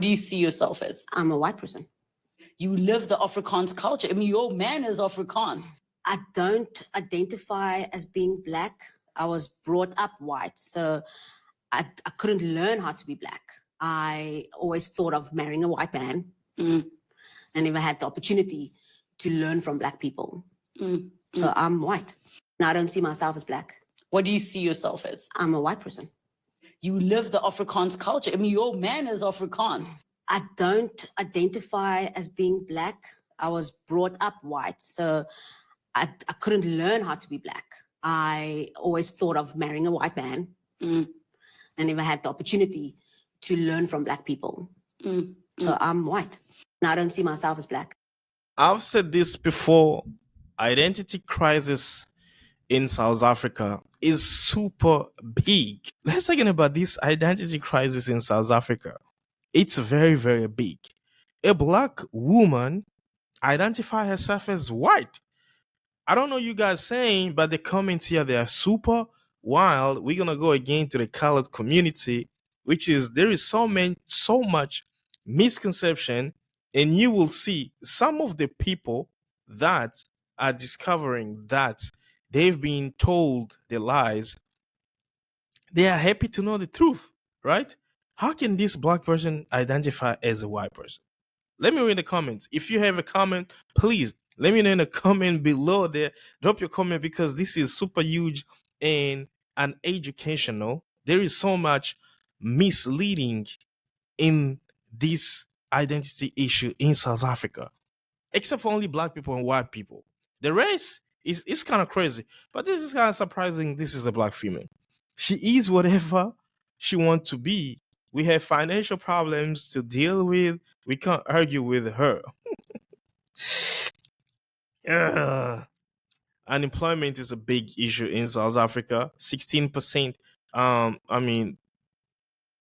do you see yourself as? I'm a white person. You live the Afrikaans culture. I mean, your man is Afrikaans. I don't identify as being black. I was brought up white, so I couldn't learn how to be black. I always thought of marrying a white man. I never had the opportunity to learn from black people. So I'm white. Now I don't see myself as black. What do you see yourself as? I'm a white person. You live the Afrikaans culture. I mean, your man is Afrikaans. I don't identify as being black. I was brought up white, so I couldn't learn how to be black. I always thought of marrying a white man. I never had the opportunity to learn from black people. So I'm white. Now I don't see myself as black. I've said this before. Identity crisis in South Africa is super big. Let's talk about this identity crisis in South Africa. It's very, very big. A black woman identify herself as white. I don't know you guys saying, but the comments here, they are super wild. We're gonna go again to the colored community, which is there is so much misconception, and you will see some of the people that are discovering that they've been told the lies. They are happy to know the truth, right? How can this black person identify as a white person? Let me read the comments. If you have a comment, please let me know in the comment below there. Drop your comment because this is super huge and educational. There is so much misleading in this identity issue in South Africa, except for only black people and white people. The race is kind of crazy, but this is kind of surprising. This is a black female. She is whatever she wants to be. We have financial problems to deal with. We can't argue with her. Unemployment is a big issue in South Africa. 16%.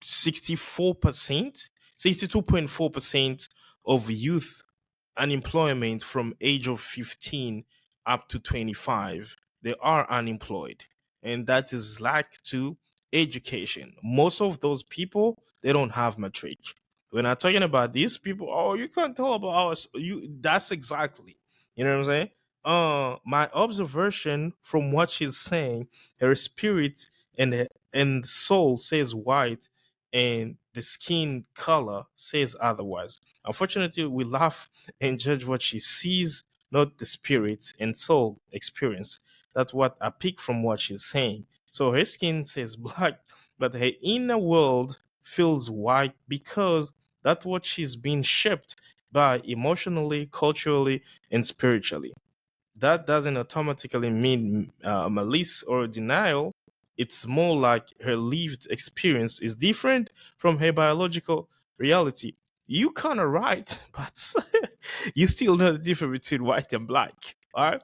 64%, 62.4% of youth unemployment from age of 15 up to 25. They are unemployed. And that is lack to education. Most of those people, they don't have matric. When I'm talking about these people, oh, you can't tell about us. That's exactly. You know what I'm saying? My observation from what she's saying, her spirit and soul says white, and the skin color says otherwise. Unfortunately, we laugh and judge what she sees, not the spirit and soul experience. That's what I pick from what she's saying. So her skin says black, but her inner world feels white because that's what she's been shaped by emotionally, culturally, and spiritually. That doesn't automatically mean malice or denial. It's more like her lived experience is different from her biological reality. You kind of right, but you still know the difference between white and black. All right.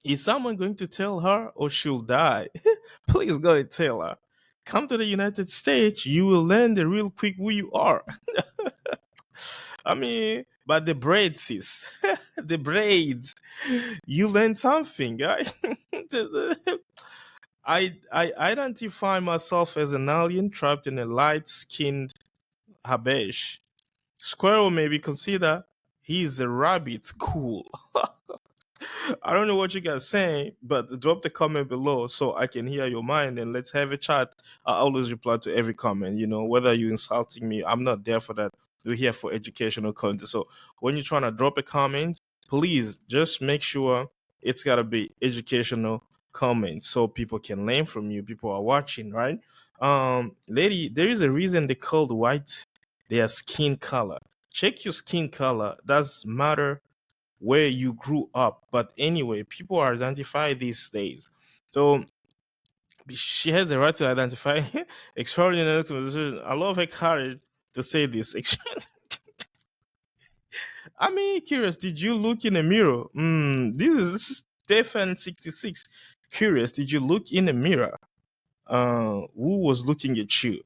Is someone going to tell her or she'll die? Please go and tell her. Come to the United States, you will learn the real quick who you are. I mean, but the braids, sis, the braids, you learn something, right? I identify myself as an alien trapped in a light-skinned Habesh. Squirrel maybe consider he's a rabbit. Cool. I don't know what you guys saying, but drop the comment below so I can hear your mind and let's have a chat. I always reply to every comment, whether you insulting me, I'm not there for that. We're here for educational content. So when you're trying to drop a comment, please just make sure it's gotta be educational comments so people can learn from you. People are watching, right? Lady, there is a reason they called white their skin color. Check your skin color. Does matter where you grew up. But anyway, people identify these days. So she has the right to identify extraordinary conversation. I love her courage to say this. I mean, curious, did you look in a mirror? This is Stefan66. Curious, did you look in a mirror? Who was looking at you?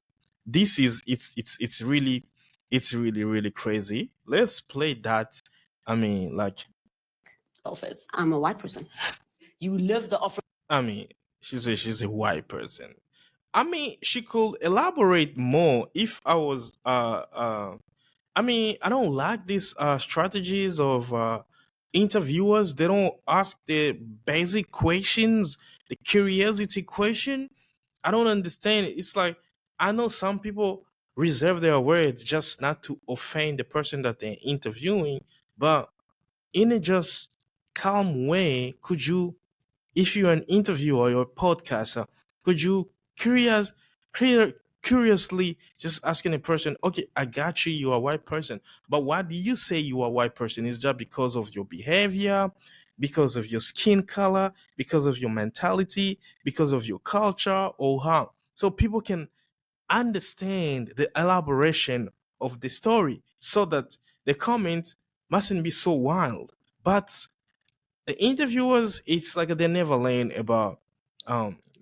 This is it's really really crazy. Let's play that. I mean, like, I'm a white person. You live the I mean, she's a white person. I mean, she could elaborate more if I was I mean, I don't like these strategies of interviewers. They don't ask the basic questions, the curiosity question. I don't understand. It's like I know some people reserve their words just not to offend the person that they're interviewing, but in a just calm way, could you, if you're an interviewer or a podcaster, could you curious, curiously just asking a person, okay, I got you, you're a white person, but why do you say you are a white person? Is that because of your behavior, because of your skin color, because of your mentality, because of your culture, or how? So people can understand the elaboration of the story so that the comment mustn't be so wild. But the interviewers, it's like they never learn about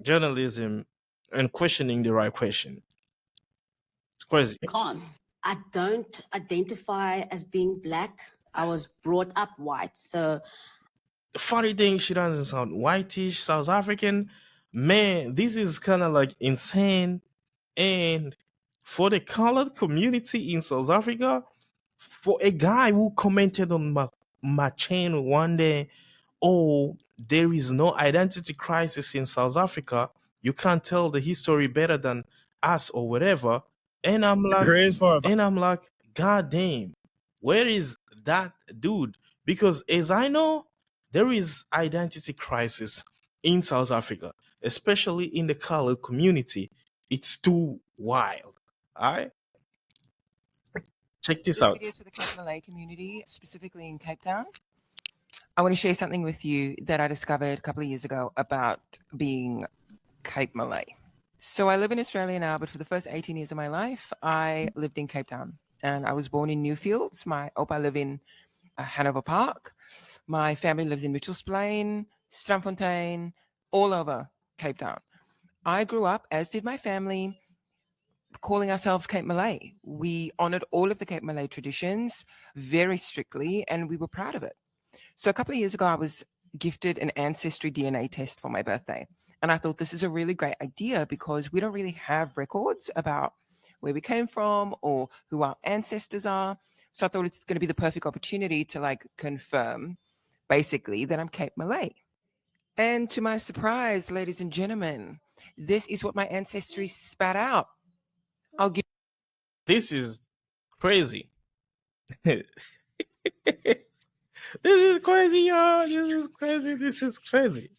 journalism and questioning the right question. It's crazy. Cons. I don't identify as being black. I was brought up white. So The funny thing, she doesn't sound whitish, South African. Man, this is kind of like insane. And for the colored community in South Africa, for a guy who commented on my channel one day, oh, there is no identity crisis in South Africa. You can't tell the history better than us or whatever. And I'm like, God damn, where is that dude? Because as I know, there is identity crisis in South Africa, especially in the colored community. It's too wild. All right, check this This out. video is for the Cape Malay community, specifically in Cape Town. I want to share something with you that I discovered a couple of years ago about being Cape Malay. So I live in Australia now, but for the first 18 years of my life, I lived in Cape Town. And I was born in Newfields. My opa live in Hanover Park. My family lives in Mitchells Plain, Strandfontein, all over Cape Town. I grew up, as did my family, calling ourselves Cape Malay. We honored all of the Cape Malay traditions very strictly, and we were proud of it. So a couple of years ago, I was gifted an ancestry DNA test for my birthday. And I thought this is a really great idea because we don't really have records about where we came from or who our ancestors are. So I thought it's going to be the perfect opportunity to like confirm basically that I'm Cape Malay. And to my surprise, ladies and gentlemen, this is what my ancestry spat out. I'll give This is crazy. This is crazy, y'all. This is crazy. This is crazy.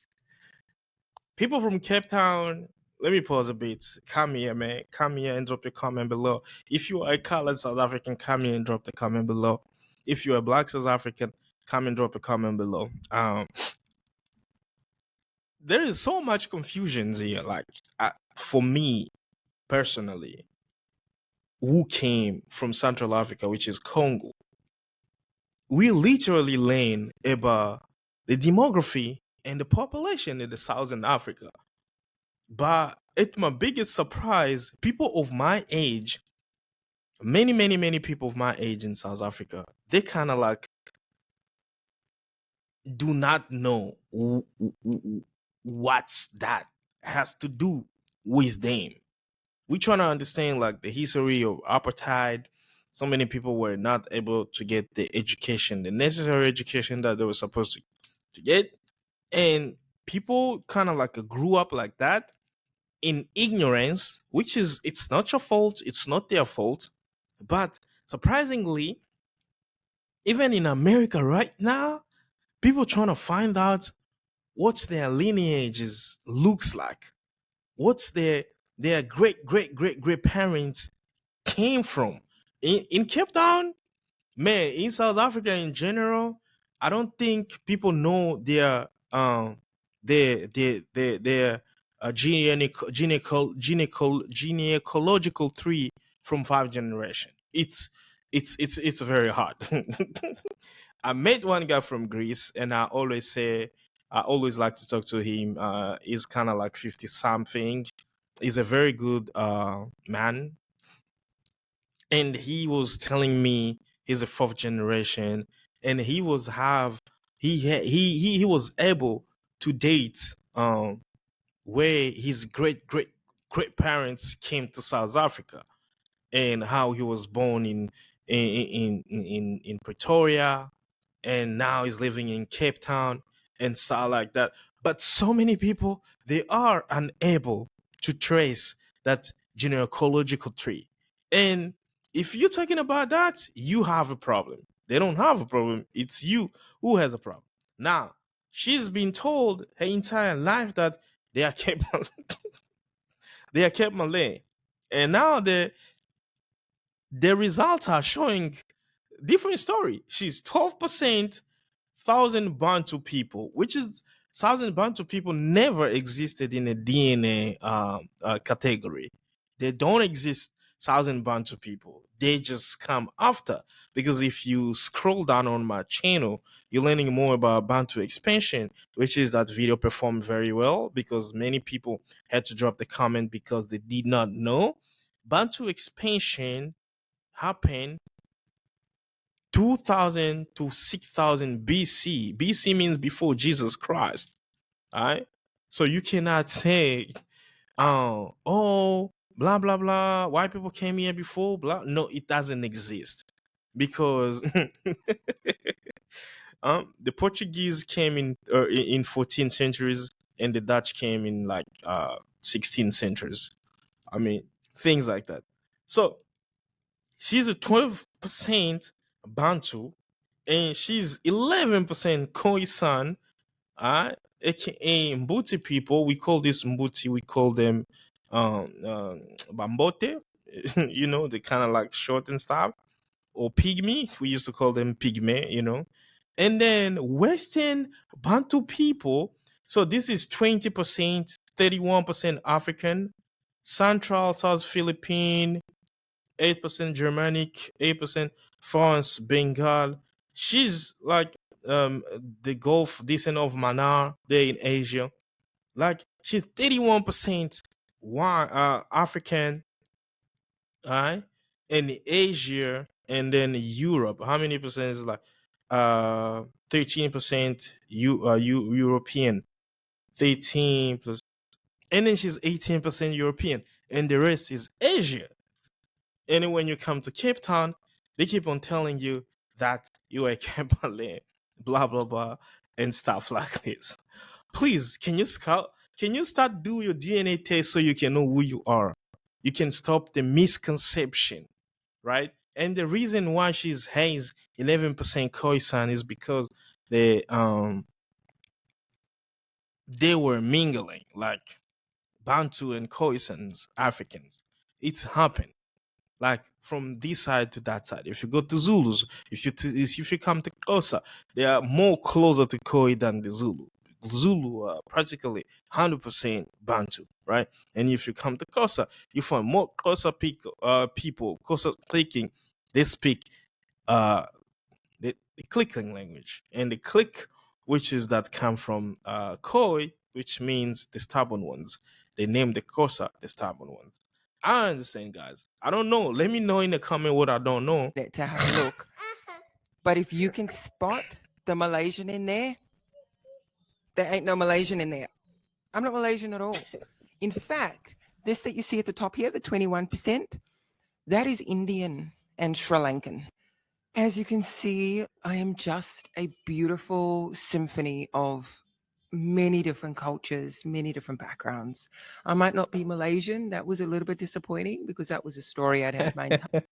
People from Cape Town, let me pause a bit. Come here, man. Come here and drop your comment below. If you are a colored South African, come here and drop the comment below. If you are a black South African, come and drop a comment below. There is so much confusion here. Like, for me personally, who came from Central Africa, which is Congo, we literally learn about the demography and the population in the Southern Africa. But it's my biggest surprise, people of my age, many people of my age in South Africa, they kind of like do not know what's that has to do with them. We trying to understand like the history of apartheid. So many people were not able to get the education, the necessary education that they were supposed to get. And people kind of like grew up like that in ignorance, which is, it's not your fault, it's not their fault. But surprisingly, even in America right now, people trying to find out what their lineages looks like, what's their great parents came from. In Cape Town, man, in South Africa in general, I don't think people know their genealogical tree from 5 generation. It's very hard. I met one guy from Greece, and I always like to talk to him. He's kind of like 50 something. He's a very good man, and he was telling me he's a fourth generation, and he was he was able to date where his great great parents came to South Africa, and how he was born in Pretoria, and now he's living in Cape Town and stuff like that. But so many people, they are unable to trace that genealogical tree. And if you're talking about that, you have a problem. They don't have a problem. It's you who has a problem. Now, she's been told her entire life that they are Cape they are Cape Malay. And now the results are showing different story. She's 12% thousand Bantu people, which is thousand Bantu people never existed in a DNA category. They don't exist. Thousand Bantu people. They just come after, because if you scroll down on my channel, you're learning more about Bantu expansion, which is that video performed very well because many people had to drop the comment because they did not know. Bantu expansion happened 2000 to 6000 BC. BC means before Jesus Christ. All right. So you cannot say, oh, blah, blah, blah. White people came here before, blah. No, it doesn't exist because the Portuguese came in 14th centuries and the Dutch came in like 16th centuries. I mean, things like that. So she's a 12% Bantu, and she's 11% Khoisan, aka Mbuti people. We call this Mbuti, we call them Bambote, you know, they kind of like short and stuff, or Pygmy, we used to call them Pygmy, you know. And then Western Bantu people, so this is 20%, 31% African, Central South Philippine, 8% Germanic, 8% France, Bengal. She's like the Gulf descent of Manar, there in Asia. Like she's 31% African, right? In Asia, and then Europe. How many percent is like 13% European, 13 plus, and then she's 18% European, and the rest is Asia. And when you come to Cape Town, they keep on telling you that you are Cape Malay, blah blah blah, and stuff like this. Please, can you start do your DNA test so you can know who you are? You can stop the misconception, right? And the reason why she's has 11% Khoisan is because they were mingling, like Bantu and Khoisans, Africans. It's happened, like from this side to that side. If you go to Zulus, if you come to Xhosa, they are more closer to Khoi than the Zulu. Zulu are practically 100% Bantu, right? And if you come to Xhosa, you find more Xhosa people, Xhosa speaking, they speak the clicking language, and the click, which is that come from Khoi, which means the stubborn ones. They name the Xhosa the stubborn ones. I understand, guys. I don't know. Let me know in the comment what I don't know. To have a look. But if you can spot the Malaysian in there ain't no Malaysian in there. I'm not Malaysian at all. In fact, this that you see at the top here, the 21%, that is Indian and Sri Lankan. As you can see, I am just a beautiful symphony of many different cultures, many different backgrounds. I might not be Malaysian. That was a little bit disappointing because that was a story I'd had my entire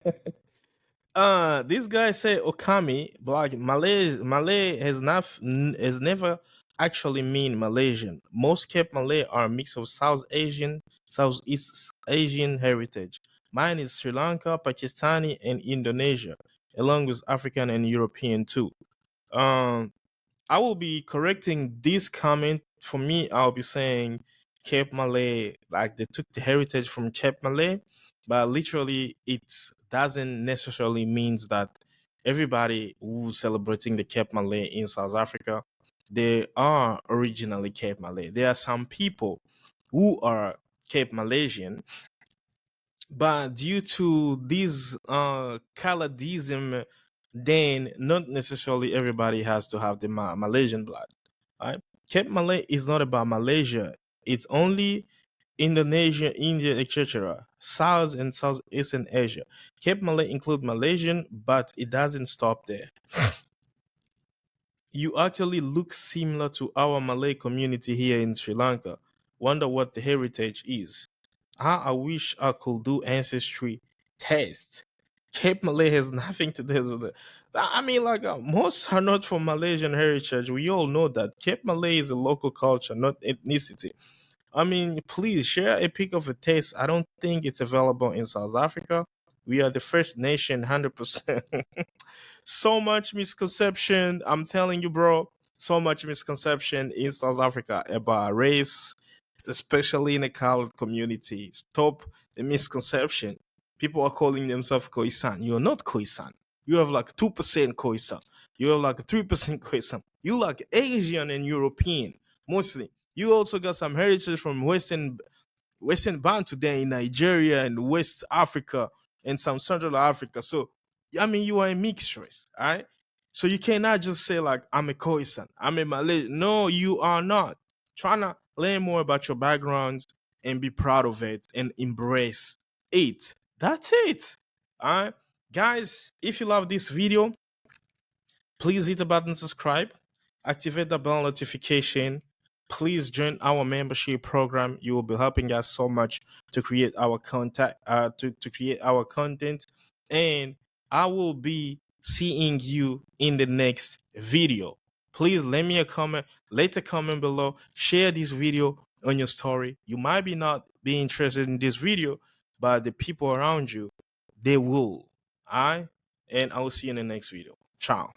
This guy said Okami blog Malay has never actually mean Malaysian. Most Cape Malay are a mix of South Asian, Southeast Asian heritage. Mine is Sri Lanka, Pakistani, and Indonesia, along with African and European too. Um, I will be correcting this comment. For me, I'll be saying Cape Malay, like they took the heritage from Cape Malay, but literally it doesn't necessarily means that everybody who's celebrating the Cape Malay in South Africa, they are originally Cape Malay. There are some people who are Cape Malaysian, but due to this colorism, then not necessarily everybody has to have the Malaysian blood. Right? Cape Malay is not about Malaysia. It's only Indonesia, India, etc. South and Southeastern Asia. Cape Malay include Malaysian, but it doesn't stop there. You actually look similar to our Malay community here in Sri Lanka. Wonder what the heritage is. I wish I could do ancestry test. Cape Malay has nothing to do with it. I mean, like most are not from Malaysian heritage. We all know that Cape Malay is a local culture, not ethnicity. I mean, please share a pic of a test. I don't think it's available in South Africa. We are the first nation, 100%. So much misconception. I'm telling you, bro. So much misconception in South Africa about race, especially in the colored community. Stop the misconception. People are calling themselves Khoisan. You're not Khoisan. You have like 2% Khoisan. You have like 3% Khoisan. You like Asian and European, mostly. You also got some heritage from Western Bantu there in Nigeria and West Africa and some Central Africa. So, I mean, you are a mixed race, all right? So you cannot just say like I'm a Khoisan, I'm a Malaysian. No, you are not. Trying to learn more about your backgrounds and be proud of it and embrace it. That's it. All right, guys. If you love this video, please hit the button subscribe, activate the bell notification. Please join our membership program. You will be helping us so much to create our to create our content. And I will be seeing you in the next video. Please let me a comment, let a comment below, share this video on your story. You might be not be interested in this video, but the people around you, they will. All right? And I will see you in the next video. Ciao.